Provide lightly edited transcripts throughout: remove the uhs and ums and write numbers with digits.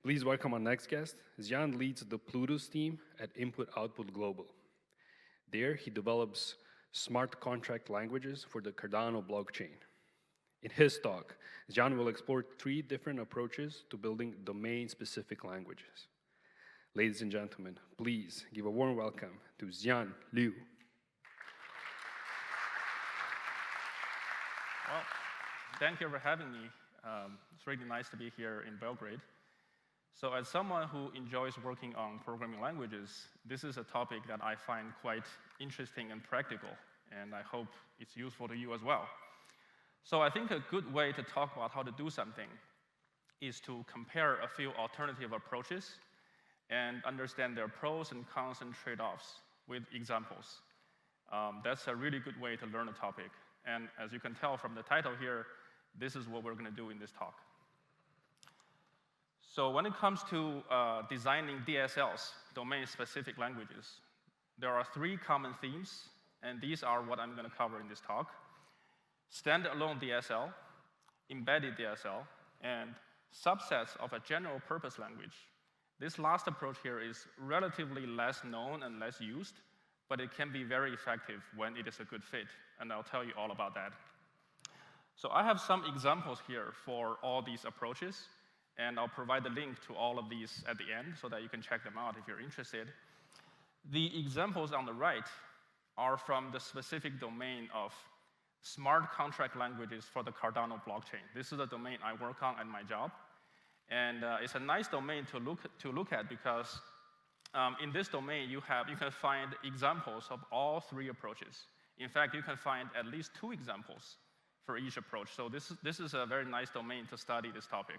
Please welcome our next guest. Ziyang leads the Plutus team at Input Output Global. There, he develops smart contract languages for the Cardano blockchain. In his talk, Ziyang will explore 3 different approaches to building domain-specific languages. Ladies and gentlemen, please give a warm welcome to Ziyang Liu. Well, thank you for having me. It's really nice to be here in Belgrade. So as someone who enjoys working on programming languages, this is a topic that I find quite interesting and practical, and I hope it's useful to you as well. So I think a good way to talk about how to do something is to compare a few alternative approaches and understand their pros and cons and trade-offs with examples. That's a really good way to learn a topic. And as you can tell from the title here, this is what we're going to do in this talk. So when it comes to designing DSLs, domain-specific languages, there are 3 common themes, and these are what I'm going to cover in this talk. Standalone DSL, embedded DSL, and subsets of a general-purpose language. This last approach here is relatively less known and less used, but it can be very effective when it is a good fit, and I'll tell you all about that. So I have some examples here for all these approaches, and I'll provide the link to all of these at the end so that you can check them out if you're interested. The examples on the right are from the specific domain of smart contract languages for the Cardano blockchain. This is a domain I work on at my job, and it's a nice domain to look at because in this domain you can find examples of all 3 approaches. In fact, you can find at least 2 examples for each approach. So this is a very nice domain to study this topic.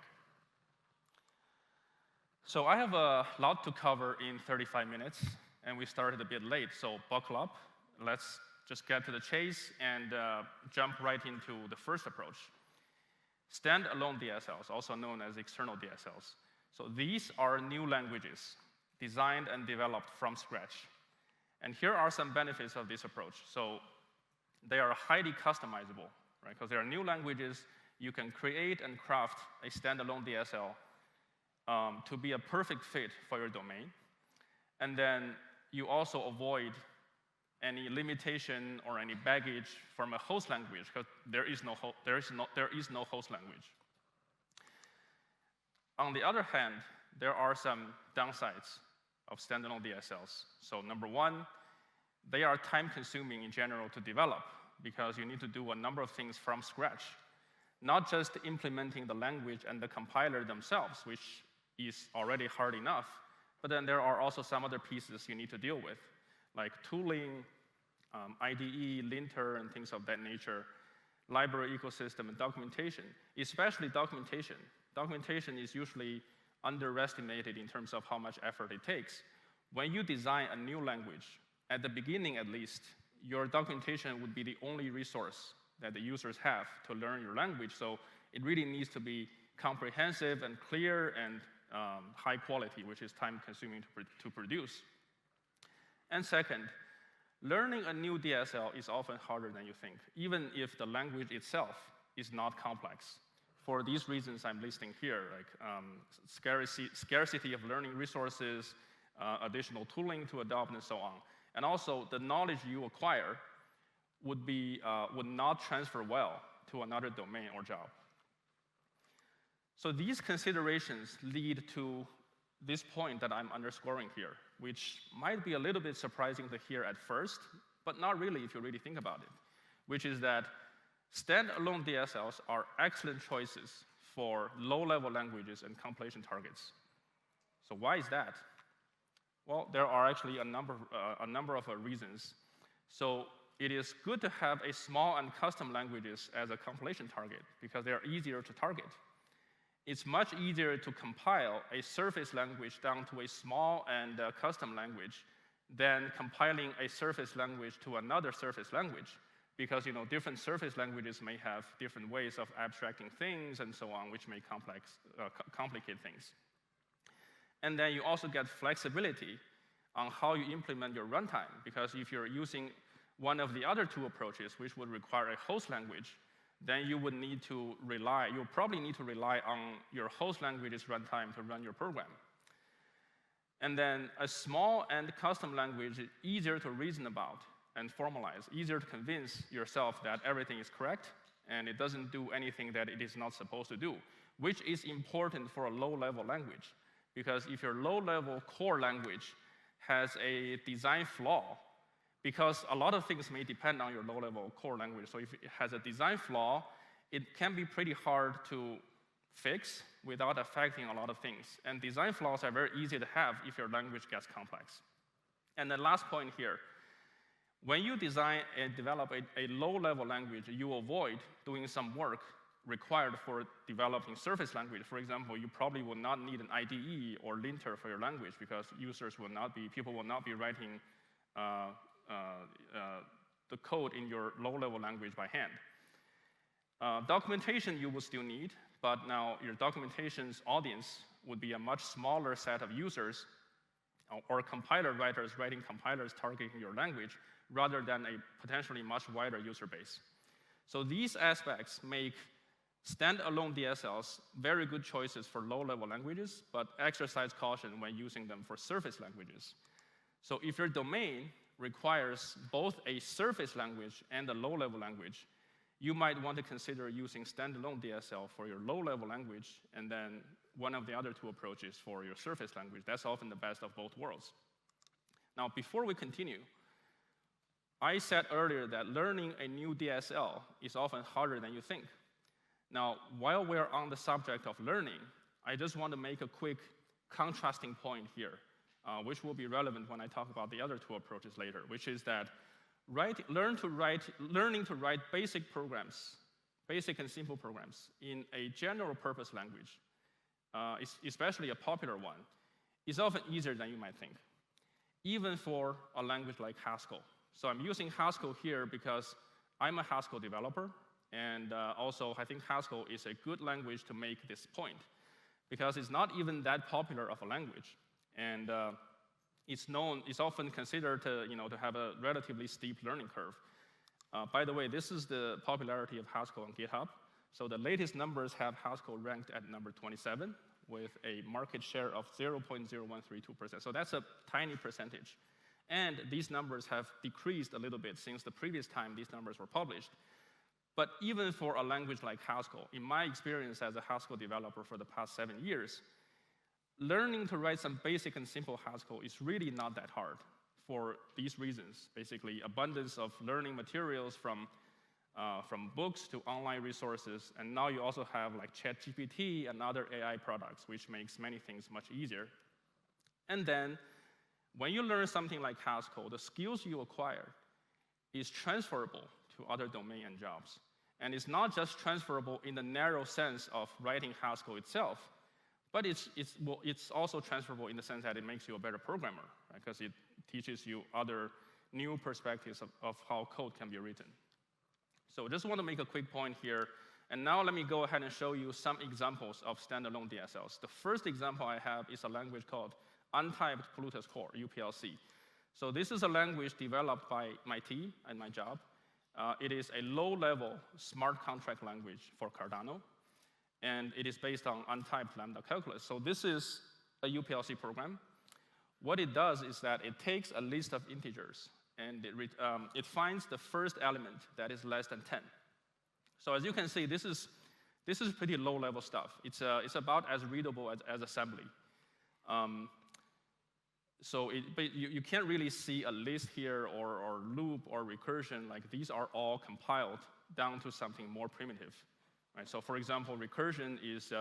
So I have a lot to cover in 35 minutes, and we started a bit late, so buckle up. Let's just get to the chase and jump right into the first approach. Standalone DSLs, also known as external DSLs. So these are new languages designed and developed from scratch. And here are some benefits of this approach. So they are highly customizable, right? Because they are new languages, you can create and craft a standalone DSL to be a perfect fit for your domain. And then you also avoid any limitation or any baggage from a host language, because there is no host language. On the other hand, there are some downsides of standalone DSLs. So number 1, they are time-consuming in general to develop, because you need to do a number of things from scratch, not just implementing the language and the compiler themselves, which is already hard enough, but then there are also some other pieces you need to deal with, like tooling, IDE, linter, and things of that nature, library ecosystem, and documentation, especially documentation. Documentation is usually underestimated in terms of how much effort it takes. When you design a new language, at the beginning at least, your documentation would be the only resource that the users have to learn your language, so it really needs to be comprehensive and clear and high quality, which is time-consuming to produce. And second, learning a new DSL is often harder than you think, even if the language itself is not complex. For these reasons I'm listing here, like scarcity of learning resources, additional tooling to adopt, and so on. And also, the knowledge you acquire would not transfer well to another domain or job. So these considerations lead to this point that I'm underscoring here, which might be a little bit surprising to hear at first, but not really if you really think about it, which is that standalone DSLs are excellent choices for low-level languages and compilation targets. So why is that? Well, there are actually a number of reasons. So it is good to have a small and custom languages as a compilation target because they are easier to target. It's much easier to compile a surface language down to a small and custom language than compiling a surface language to another surface language, because different surface languages may have different ways of abstracting things and so on, which may complicate things. And then you also get flexibility on how you implement your runtime, because if you're using one of the other 2 approaches, which would require a host language, then you probably need to rely on your host language's runtime to run your program. And then a small and custom language is easier to reason about and formalize, easier to convince yourself that everything is correct and it doesn't do anything that it is not supposed to do, which is important for a low-level language. Because if your low-level core language has a design flaw, because a lot of things may depend on your low-level core language, so if it has a design flaw, it can be pretty hard to fix without affecting a lot of things. And design flaws are very easy to have if your language gets complex. And the last point here, when you design and develop a low-level language, you avoid doing some work required for developing surface language. For example, you probably will not need an IDE or linter for your language because people will not be writing the code in your low-level language by hand. Documentation you will still need, but now your documentation's audience would be a much smaller set of users or compiler writers writing compilers targeting your language rather than a potentially much wider user base. So these aspects make standalone DSLs very good choices for low-level languages, but exercise caution when using them for surface languages. So if your domain requires both a surface language and a low-level language, you might want to consider using standalone DSL for your low-level language, and then one of the other two approaches for your surface language. That's often the best of both worlds. Now, before we continue, I said earlier that learning a new DSL is often harder than you think. Now, while we're on the subject of learning, I just want to make a quick contrasting point here, which will be relevant when I talk about the other two approaches later, which is that learning to write basic programs, basic and simple programs in a general purpose language, especially a popular one, is often easier than you might think, even for a language like Haskell. So I'm using Haskell here because I'm a Haskell developer, and also I think Haskell is a good language to make this point, because it's not even that popular of a language, and it's often considered to have a relatively steep learning curve. By the way, this is the popularity of Haskell on GitHub. So the latest numbers have Haskell ranked at number 27 with a market share of 0.0132%. So that's a tiny percentage. And these numbers have decreased a little bit since the previous time these numbers were published. But even for a language like Haskell, in my experience as a Haskell developer for the past 7 years, learning to write some basic and simple Haskell is really not that hard for these reasons. Basically, abundance of learning materials from books to online resources, and now you also have like ChatGPT and other AI products, which makes many things much easier. And then, when you learn something like Haskell, the skills you acquire is transferable to other domain and jobs. And it's not just transferable in the narrow sense of writing Haskell itself, but it's also transferable in the sense that it makes you a better programmer, right? Because it teaches you other new perspectives of how code can be written. So just want to make a quick point here. And now let me go ahead and show you some examples of standalone DSLs. The first example I have is a language called Untyped Plutus Core, UPLC. So this is a language developed by my team and my job. It is a low-level smart contract language for Cardano, and it is based on untyped lambda calculus. So this is a UPLC program. What it does is that it takes a list of integers, and it finds the first element that is less than 10. So as you can see, this is pretty low-level stuff. It's about as readable as assembly. So you can't really see a list here or loop or recursion. Like, these are all compiled down to something more primitive. Right? So for example, recursion is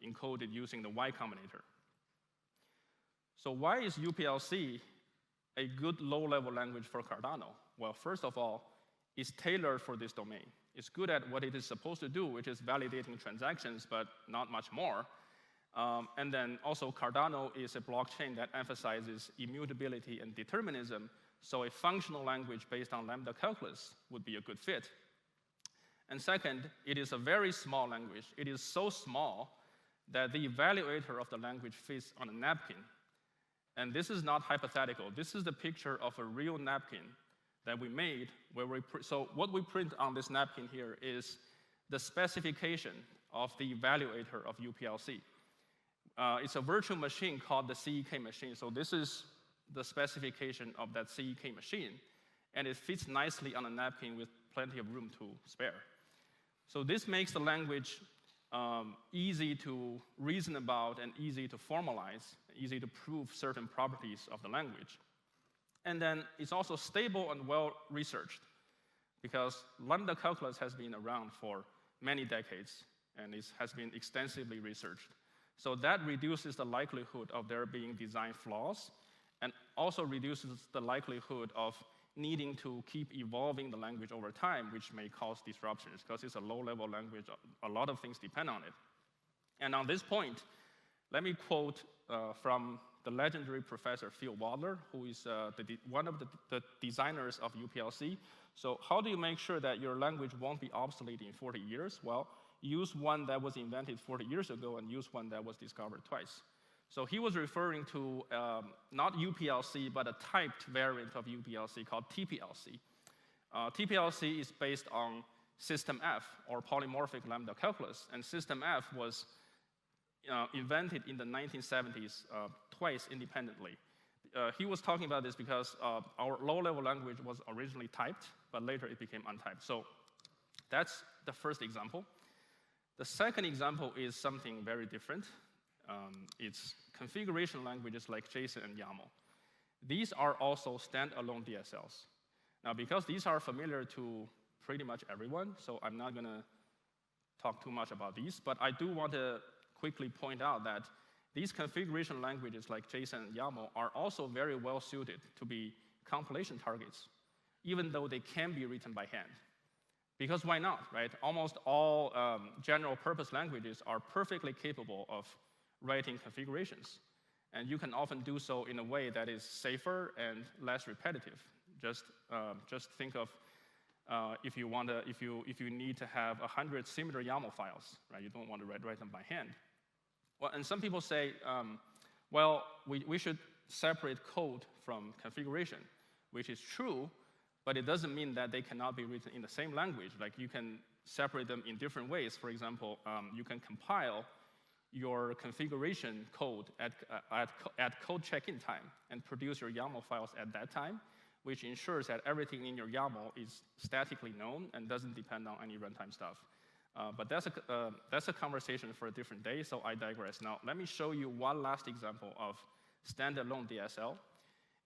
encoded using the Y Combinator. So why is UPLC a good low-level language for Cardano? Well, first of all, it's tailored for this domain. It's good at what it is supposed to do, which is validating transactions, but not much more. And then also, Cardano is a blockchain that emphasizes immutability and determinism, so a functional language based on lambda calculus would be a good fit. And second, it is a very small language. It is so small that the evaluator of the language fits on a napkin. And this is not hypothetical. This is the picture of a real napkin that we made. So what we print on this napkin here is the specification of the evaluator of UPLC. It's a virtual machine called the CEK machine. So this is the specification of that CEK machine, and it fits nicely on a napkin with plenty of room to spare. So this makes the language easy to reason about and easy to formalize, easy to prove certain properties of the language. And then it's also stable and well-researched, because lambda calculus has been around for many decades, and it has been extensively researched. So that reduces the likelihood of there being design flaws, and also reduces the likelihood of needing to keep evolving the language over time, which may cause disruptions, because it's a low-level language. A lot of things depend on it. And on this point, let me quote from the legendary Professor Phil Wadler, who is one of the designers of UPLC. So how do you make sure that your language won't be obsolete in 40 years? Well, use one that was invented 40 years ago and use one that was discovered twice. So he was referring to not UPLC, but a typed variant of UPLC called TPLC. TPLC is based on System F, or polymorphic lambda calculus, and System F was invented in the 1970s twice independently. He was talking about this because our low-level language was originally typed, but later it became untyped. So that's the first example. The second example is something very different. It's configuration languages like JSON and YAML. These are also standalone DSLs. Now, because these are familiar to pretty much everyone, so I'm not going to talk too much about these, but I do want to quickly point out that these configuration languages like JSON and YAML are also very well suited to be compilation targets, even though they can be written by hand. Because why not, right? Almost all general purpose languages are perfectly capable of writing configurations. And you can often do so in a way that is safer and less repetitive. Just think of if you need to have 100 similar YAML files, right? You don't want to write them by hand. Well, and some people say, well, we should separate code from configuration, which is true, but it doesn't mean that they cannot be written in the same language. Like, you can separate them in different ways. For example, you can compile your configuration code at code check-in time and produce your YAML files at that time, which ensures that everything in your YAML is statically known and doesn't depend on any runtime stuff. But that's a conversation for a different day, so I digress. Now, let me show you one last example of standalone DSL.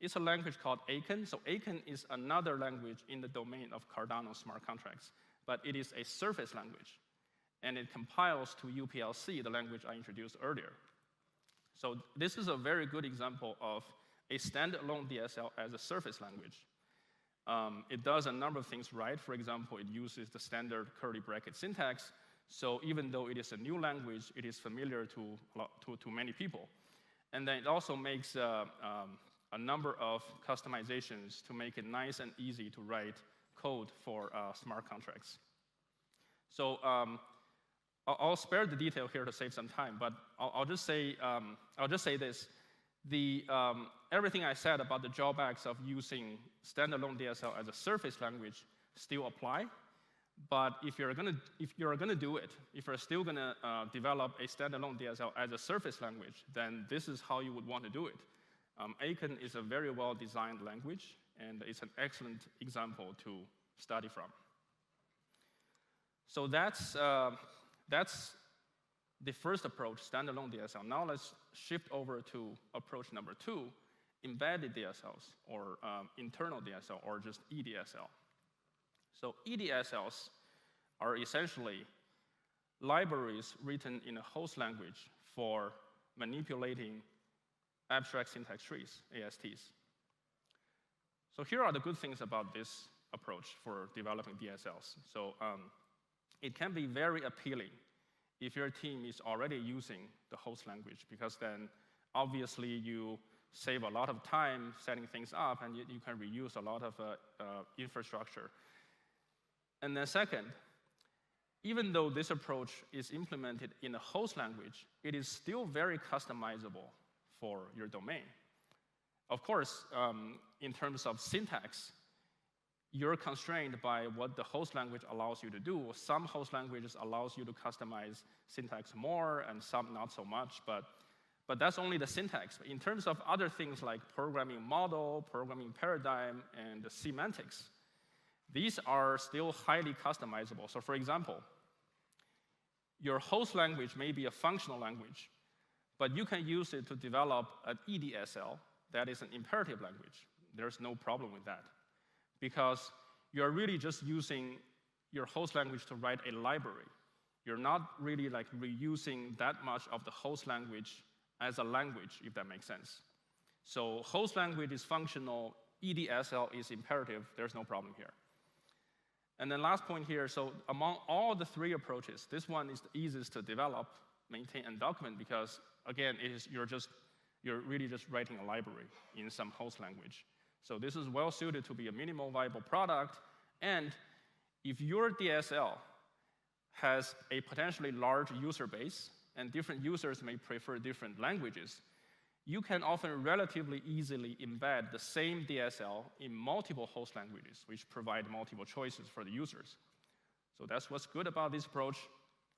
It's a language called Heapcon. So Heapcon is another language in the domain of Cardano smart contracts, but it is a surface language, and it compiles to UPLC, the language I introduced earlier. So this is a very good example of a standalone DSL as a surface language. It does a number of things right. For example, it uses the standard curly bracket syntax. So even though it is a new language, it is familiar to many people. And then it also makes a number of customizations to make it nice and easy to write code for smart contracts. So I'll spare the detail here to save some time, but I'll just say this. Everything I said about the drawbacks of using standalone DSL as a surface language still apply. But if you're gonna do it, if you're still gonna develop a standalone DSL as a surface language, then this is how you would want to do it. Heapcon is a very well-designed language, and it's an excellent example to study from. So that's the first approach, standalone DSL. Now let's shift over to approach number 2, embedded DSLs, or internal DSL, or just EDSL. So EDSLs are essentially libraries written in a host language for manipulating abstract syntax trees, ASTs. So here are the good things about this approach for developing DSLs. So it can be very appealing if your team is already using the host language, because then obviously you save a lot of time setting things up, and you can reuse a lot of infrastructure. And then second, even though this approach is implemented in a host language, it is still very customizable for your domain. Of course, in terms of syntax, you're constrained by what the host language allows you to do. Some host languages allows you to customize syntax more, and some not so much, but that's only the syntax. In terms of other things like programming model, programming paradigm, and the semantics, these are still highly customizable. So for example, your host language may be a functional language, but you can use it to develop an EDSL that is an imperative language. There's no problem with that, because you're really just using your host language to write a library. You're not really like reusing that much of the host language as a language, if that makes sense. So host language is functional, EDSL is imperative, there's no problem here. And then last point here, so among all the three approaches, this one is the easiest to develop, maintain, and document, because again, you're really just writing a library in some host language. So this is well suited to be a minimal viable product. And if your DSL has a potentially large user base, and different users may prefer different languages, you can often relatively easily embed the same DSL in multiple host languages, which provide multiple choices for the users. So that's what's good about this approach.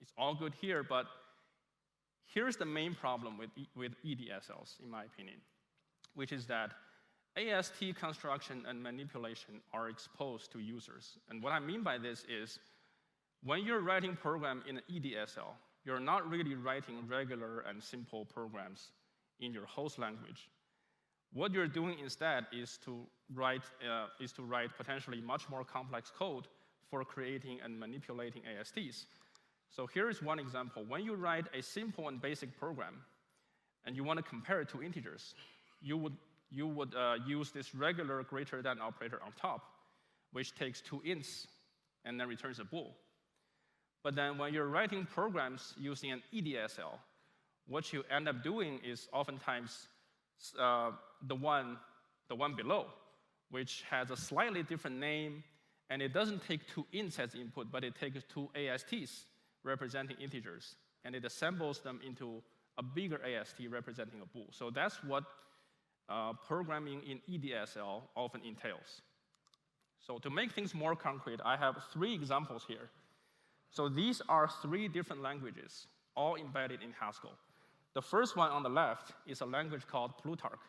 It's all good here, but here's the main problem with EDSLs, in my opinion, which is that AST construction and manipulation are exposed to users. And what I mean by this is, when you're writing program in an EDSL, you're not really writing regular and simple programs in your host language. What you're doing instead is to write potentially much more complex code for creating and manipulating ASTs. So here is one example. When you write a simple and basic program, and you want to compare it to integers, you would use this regular greater than operator on top, which takes 2 ints and then returns a bool. But then when you're writing programs using an EDSL, what you end up doing is oftentimes the one below, which has a slightly different name, and it doesn't take 2 ints as input, but it takes 2 ASTs representing integers, and it assembles them into a bigger AST representing a bool. So that's what programming in EDSL often entails. So to make things more concrete, I have 3 examples here. So these are 3 different languages, all embedded in Haskell. The first one on the left is a language called Plutarch.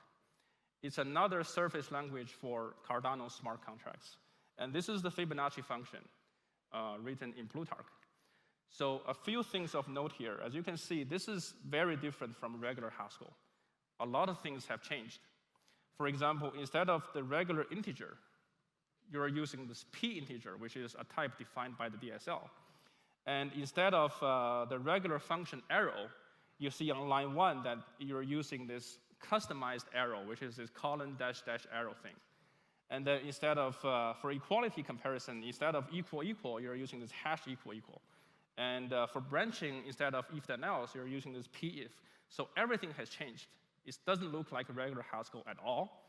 It's another surface language for Cardano smart contracts. And this is the Fibonacci function written in Plutarch. So a few things of note here. As you can see, this is very different from regular Haskell. A lot of things have changed. For example, instead of the regular integer, you're using this p integer, which is a type defined by the DSL. And instead of the regular function arrow, you see on line 1 that you're using this customized arrow, which is this colon dash dash arrow thing. And then instead of, for equality comparison, instead of equal equal, you're using this hash equal equal. And for branching, instead of if then else, you're using this p if. So everything has changed. It doesn't look like a regular Haskell at all.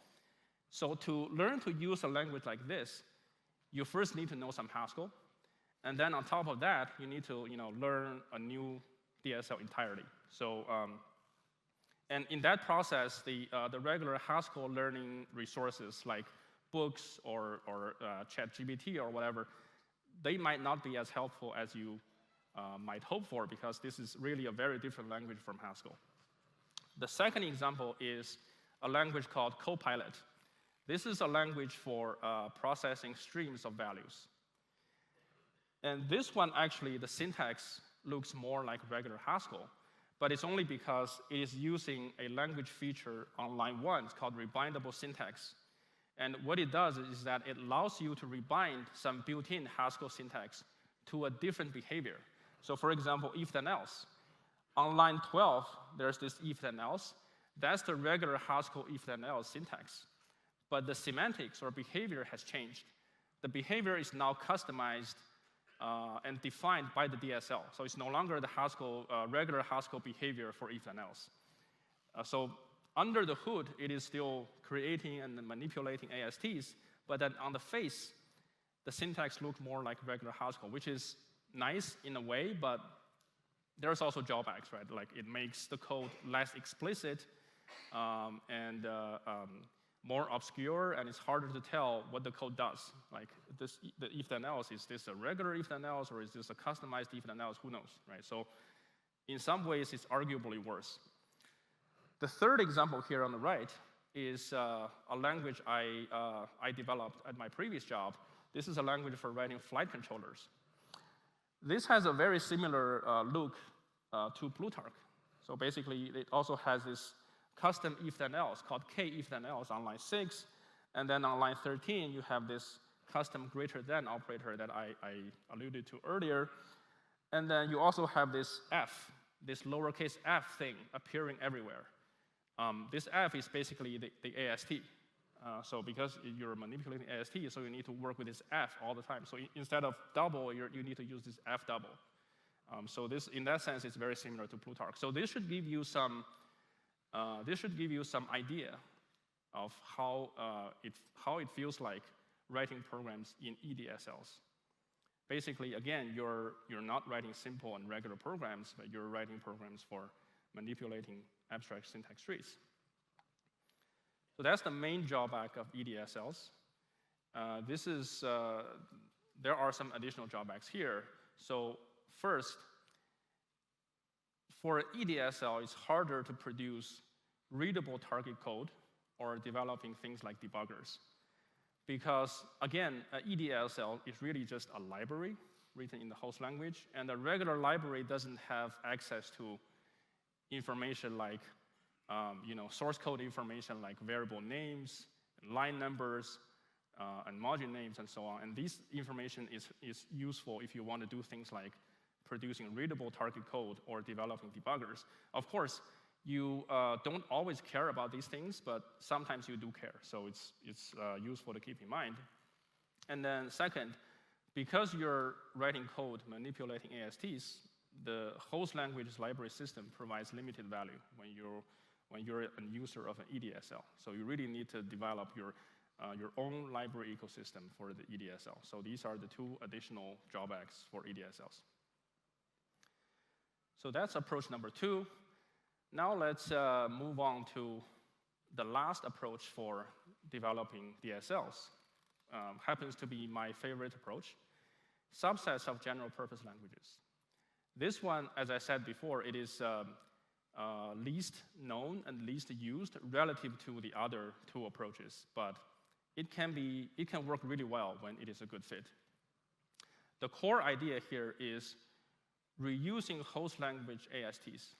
So to learn to use a language like this, you first need to know some Haskell. And then on top of that, you need to learn a new DSL entirely. So, and in that process, the regular Haskell learning resources like books or ChatGPT or whatever, they might not be as helpful as you might hope for, because this is really a very different language from Haskell. The second example is a language called Copilot. This is a language for processing streams of values. And this one, actually, the syntax looks more like regular Haskell, but it's only because it is using a language feature on line 1. It's called rebindable syntax. And what it does is that it allows you to rebind some built-in Haskell syntax to a different behavior. So for example, if then else. On line 12, there's this if then else. That's the regular Haskell if then else syntax. But the semantics or behavior has changed. The behavior is now customized and defined by the DSL. So it's no longer the Haskell, regular Haskell behavior for if then else. So under the hood, it is still creating and manipulating ASTs, but then on the face, the syntax looks more like regular Haskell, which is nice in a way, but there's also drawbacks, right? Like it makes the code less explicit, and more obscure, and it's harder to tell what the code does. Like this, the if then else, is this a regular if then else, or is this a customized if then else? Who knows, right? So in some ways, it's arguably worse. The third example here on the right is a language I developed at my previous job. This is a language for writing flight controllers. This has a very similar look to Plutarch. So basically, it also has this custom if then else called k if then else on line 6, and then on line 13 you have this custom greater than operator that I alluded to earlier, and then you also have this f, this lowercase f thing appearing everywhere. This f is basically the AST. So because you're manipulating AST, so you need to work with this f all the time. So instead of double, you need to use this f double. So this, in that sense, is very similar to Plutarch. So this should give you some idea of how it feels like writing programs in EDSLs. Basically, again, you're not writing simple and regular programs, but you're writing programs for manipulating abstract syntax trees. So that's the main drawback of EDSLs. There are some additional drawbacks here. So first, for EDSL, it's harder to produce readable target code or developing things like debuggers. Because, again, an EDSL is really just a library written in the host language, and a regular library doesn't have access to information like source code information like variable names, line numbers, and module names, and so on. And this information is useful if you want to do things like producing readable target code or developing debuggers. Of course, you don't always care about these things, but sometimes you do care. So it's useful to keep in mind. And then second, because you're writing code manipulating ASTs, the host language library system provides limited value when you're a user of an EDSL. So you really need to develop your own library ecosystem for the EDSL. So these are the two additional drawbacks for EDSLs. So that's approach number 2. Now let's move on to the last approach for developing DSLs. Happens to be my favorite approach, subsets of general purpose languages. This one, as I said before, it is least known and least used relative to the other two approaches, but it can work really well when it is a good fit. The core idea here is reusing host language ASTs.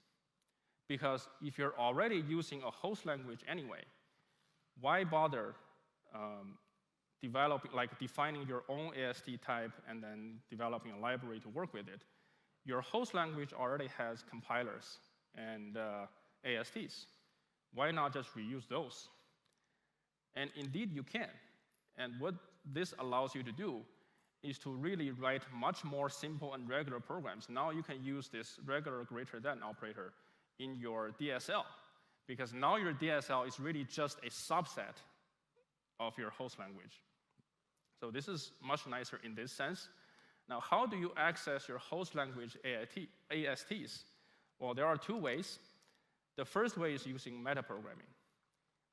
Because if you're already using a host language anyway, why bother defining your own AST type and then developing a library to work with it? Your host language already has compilers and ASTs. Why not just reuse those? And indeed, you can. And what this allows you to do is to really write much more simple and regular programs. Now you can use this regular greater than operator in your DSL, because now your DSL is really just a subset of your host language. So this is much nicer in this sense. Now, how do you access your host language ASTs? Well, there are two ways. The first way is using metaprogramming.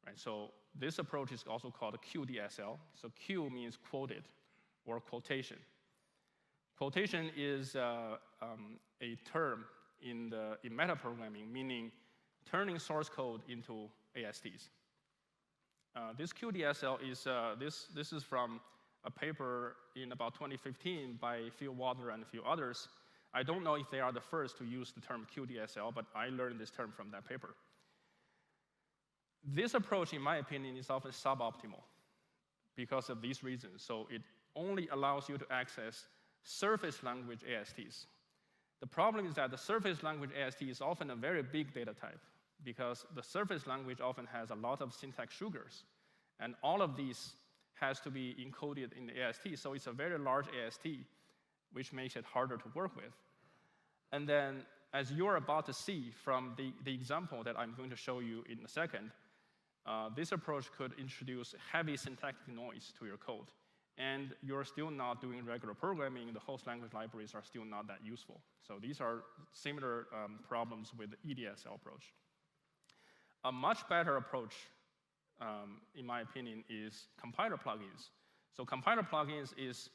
Right? So this approach is also called QDSL. So Q means quoted or quotation. Quotation is a term in metaprogramming, meaning turning source code into ASTs. This QDSL is this is from a paper in about 2015 by Phil Walter and a few others. I don't know if they are the first to use the term QDSL, but I learned this term from that paper. This approach, in my opinion, is often suboptimal because of these reasons. So it only allows you to access surface language ASTs. The problem is that the surface language AST is often a very big data type because the surface language often has a lot of syntax sugars. And all of these has to be encoded in the AST. So it's a very large AST, which makes it harder to work with. And then, as you're about to see from the example that I'm going to show you in a second, this approach could introduce heavy syntactic noise to your code. And you're still not doing regular programming. The host language libraries are still not that useful. So these are similar problems with the EDSL approach. A much better approach in my opinion, is compiler plugins. So compiler plugins is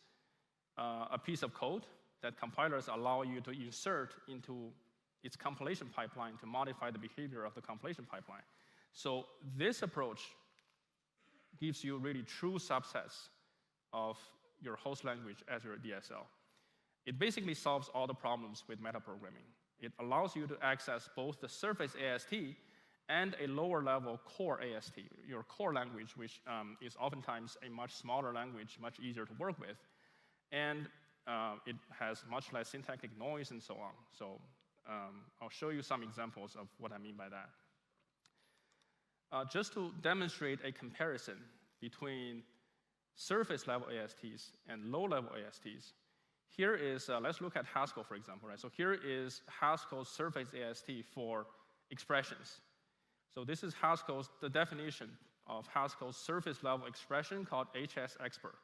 a piece of code that compilers allow you to insert into its compilation pipeline to modify the behavior of the compilation pipeline. So this approach gives you really true subsets of your host language as your DSL. It basically solves all the problems with metaprogramming. It allows you to access both the surface AST and a lower level core AST, your core language, which is oftentimes a much smaller language, much easier to work with. And it has much less syntactic noise and so on. So I'll show you some examples of what I mean by that. Just to demonstrate a comparison between surface level ASTs and low level ASTs, here is, let's look at Haskell, for example, right? So here is Haskell's surface AST for expressions. So this is the definition of Haskell's surface level expression called HS-expr.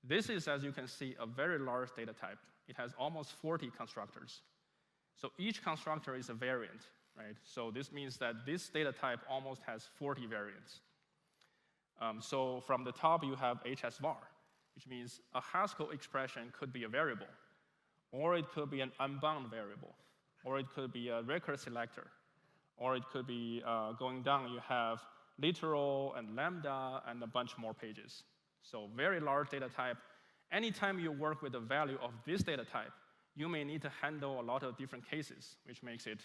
This is, as you can see, a very large data type. It has almost 40 constructors. So each constructor is a variant, right? So this means that this data type almost has 40 variants. So from the top, you have HSVAR, which means a Haskell expression could be a variable, or it could be an unbound variable, or it could be a record selector, or it could be going down, you have literal and lambda and a bunch more pages. So very large data type. Anytime you work with the value of this data type, you may need to handle a lot of different cases, which makes it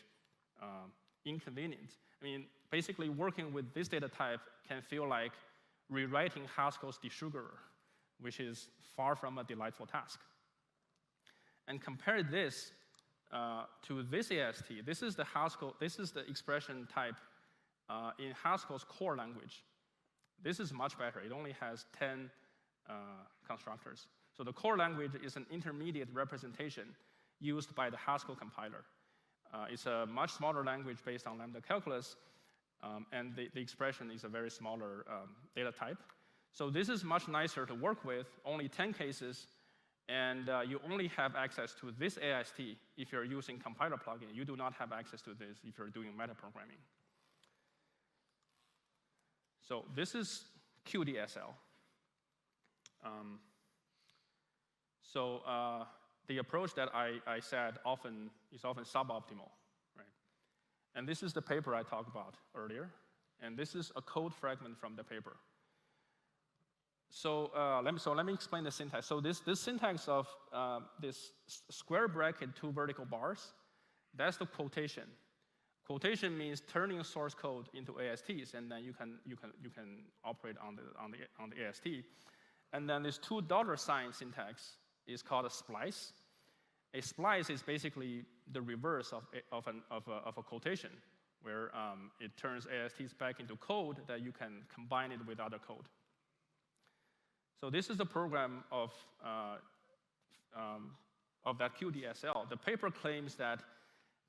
inconvenient. I mean, basically working with this data type can feel like rewriting Haskell's desugarer, which is far from a delightful task. And compare this to this AST. This is the expression type in Haskell's core language. This is much better. It only has 10 constructors. So the core language is an intermediate representation used by the Haskell compiler. It's a much smaller language based on lambda calculus, and the expression is a very smaller data type. So this is much nicer to work with, only 10 cases, and you only have access to this AST if you're using compiler plugin. You do not have access to this if you're doing metaprogramming. So this is QDSL. The approach that I said is often suboptimal, right? And this is the paper I talked about earlier, and this is a code fragment from the paper. So let me explain the syntax. So this syntax of this square bracket, 2 vertical bars, that's the quotation. Quotation means turning source code into ASTs, and then you can operate on the AST. And then this $2 syntax is called a splice. A splice is basically the reverse of a quotation, where it turns ASTs back into code that you can combine it with other code. So this is the program of that QDSL. The paper claims that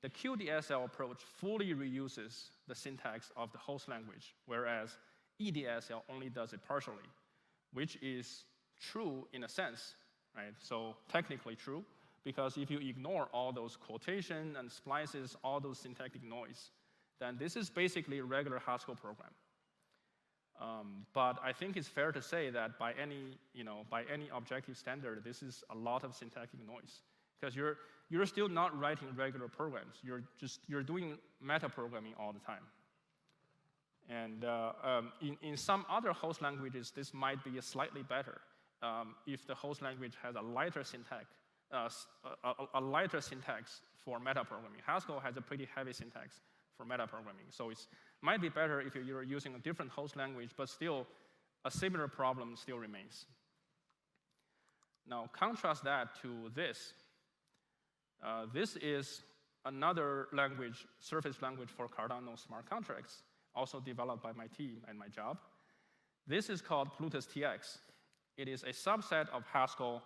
the QDSL approach fully reuses the syntax of the host language, whereas EDSL only does it partially, which is true in a sense, right? So technically true, because if you ignore all those quotation and splices, all those syntactic noise, then this is basically a regular Haskell program. But I think it's fair to say that by any objective standard, this is a lot of syntactic noise, because you're still not writing regular programs. You're doing metaprogramming all the time. And in some other host languages, this might be slightly better if the host language has a lighter syntax, for metaprogramming. Haskell has a pretty heavy syntax for metaprogramming, so it might be better if you're using a different host language, but still, a similar problem still remains. Now, contrast that to this. This is another language, surface language for Cardano smart contracts, also developed by my team and my job. This is called Plutus Tx. It is a subset of Haskell,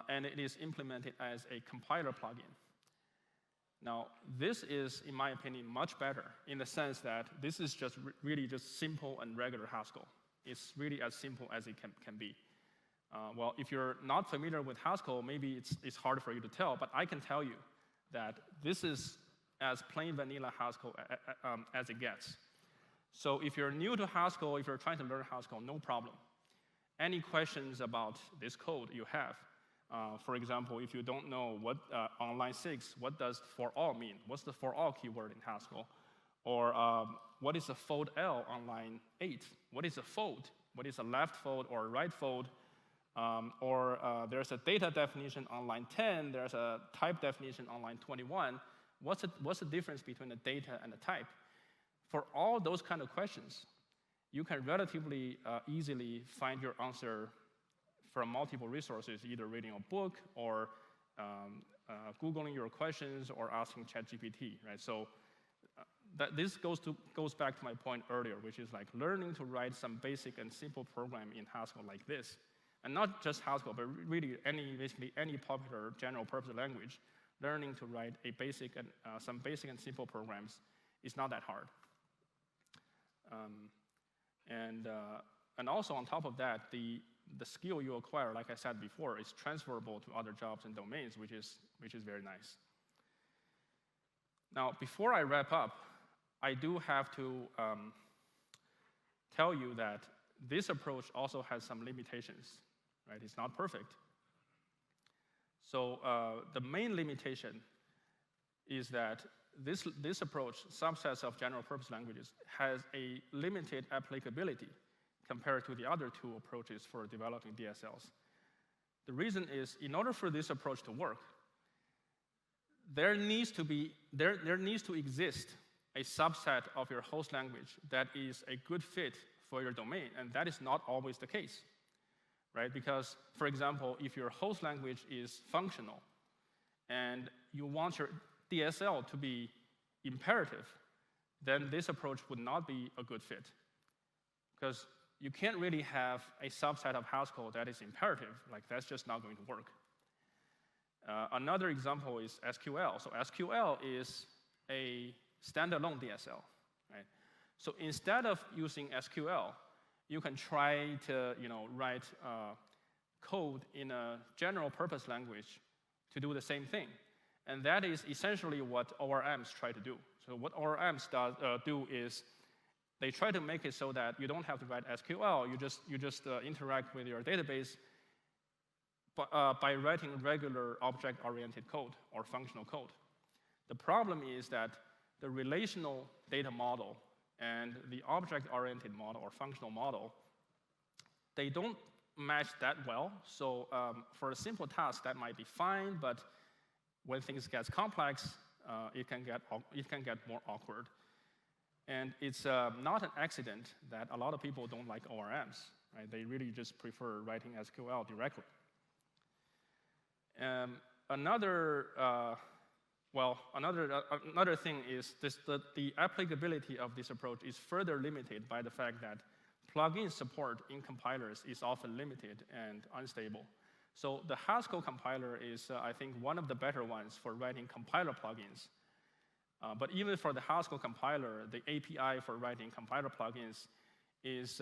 and it is implemented as a compiler plugin. Now, this is, in my opinion, much better in the sense that this is just really just simple and regular Haskell. It's really as simple as it can be. Well, if you're not familiar with Haskell, maybe it's hard for you to tell, but I can tell you that this is as plain vanilla Haskell as it gets. So if you're new to Haskell, if you're trying to learn Haskell, no problem. Any questions about this code you have? For example, if you don't know what on line 6, what does for all mean? What's the for all keyword in Haskell? Or what is a fold L on line 8? What is a fold? What is a left fold or a right fold? There's a data definition on line 10. There's a type definition on line 21. What's the difference between the data and the type? For all those kind of questions, you can relatively easily find your answer from multiple resources, either reading a book or Googling your questions or asking ChatGPT, right? So this goes back to my point earlier, which is like learning to write some basic and simple program in Haskell like this. And not just Haskell, but really basically any popular general purpose language, learning to write some basic and simple programs is not that hard. And also on top of that, the skill you acquire, like I said before, is transferable to other jobs and domains, which is very nice. Now, before I wrap up, I do have to tell you that this approach also has some limitations, right? It's not perfect. So the main limitation is that this approach, subsets of general purpose languages, has a limited applicability compared to the other two approaches for developing DSLs. The reason is, in order for this approach to work, there needs to exist a subset of your host language that is a good fit for your domain, and that is not always the case, right? Because, for example, if your host language is functional and you want your DSL to be imperative, then this approach would not be a good fit. Because you can't really have a subset of Haskell that is imperative. Like, that's just not going to work. Another example is SQL. So SQL is a standalone DSL, right? So instead of using SQL, you can try to write code in a general purpose language to do the same thing. And that is essentially what ORMs try to do. So what ORMs do is they try to make it so that you don't have to write SQL. You just interact with your database by writing regular object-oriented code or functional code. The problem is that the relational data model and the object-oriented model or functional model, they don't match that well. So for a simple task, that might be fine, but when things get complex, it can get more awkward. And it's not an accident that a lot of people don't like ORMs, right? They really just prefer writing SQL directly. Another thing is the applicability of this approach is further limited by the fact that plugin support in compilers is often limited and unstable. So the Haskell compiler is, I think, one of the better ones for writing compiler plugins. But even for the Haskell compiler, the API for writing compiler plugins is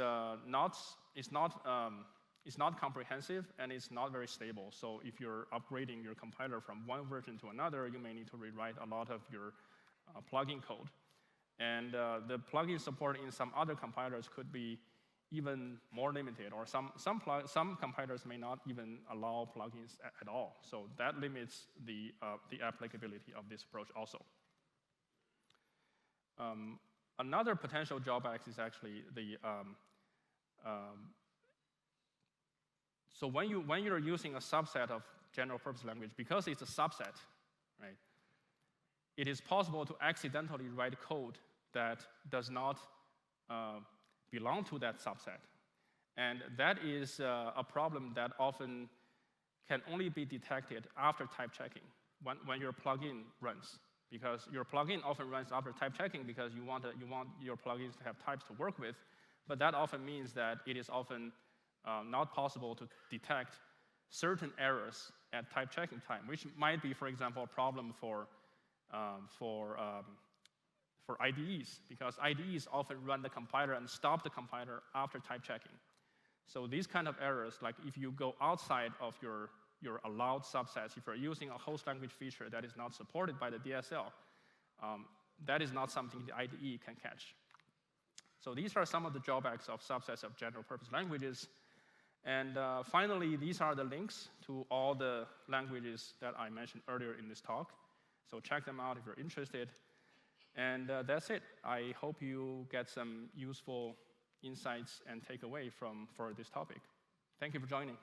not comprehensive and it's not very stable. So if you're upgrading your compiler from one version to another, you may need to rewrite a lot of your plugin code. And the plugin support in some other compilers could be even more limited, or some compilers may not even allow plugins at all. So that limits the applicability of this approach also. Another potential drawback is actually so when you're using a subset of general purpose language, because it's a subset, right? It is possible to accidentally write code that does not belong to that subset. And that is a problem that often can only be detected after type checking, when your plugin runs. Because your plugin often runs after type checking because you want your plugins to have types to work with. But that often means that it is often not possible to detect certain errors at type checking time, which might be, for example, a problem for IDEs, because IDEs often run the compiler and stop the compiler after type checking. So these kind of errors, like if you go outside of your allowed subsets, if you're using a host language feature that is not supported by the DSL, that is not something the IDE can catch. So these are some of the drawbacks of subsets of general purpose languages. And finally, these are the links to all the languages that I mentioned earlier in this talk. So check them out if you're interested. And that's it. I hope you get some useful insights and takeaway for this topic. Thank you for joining.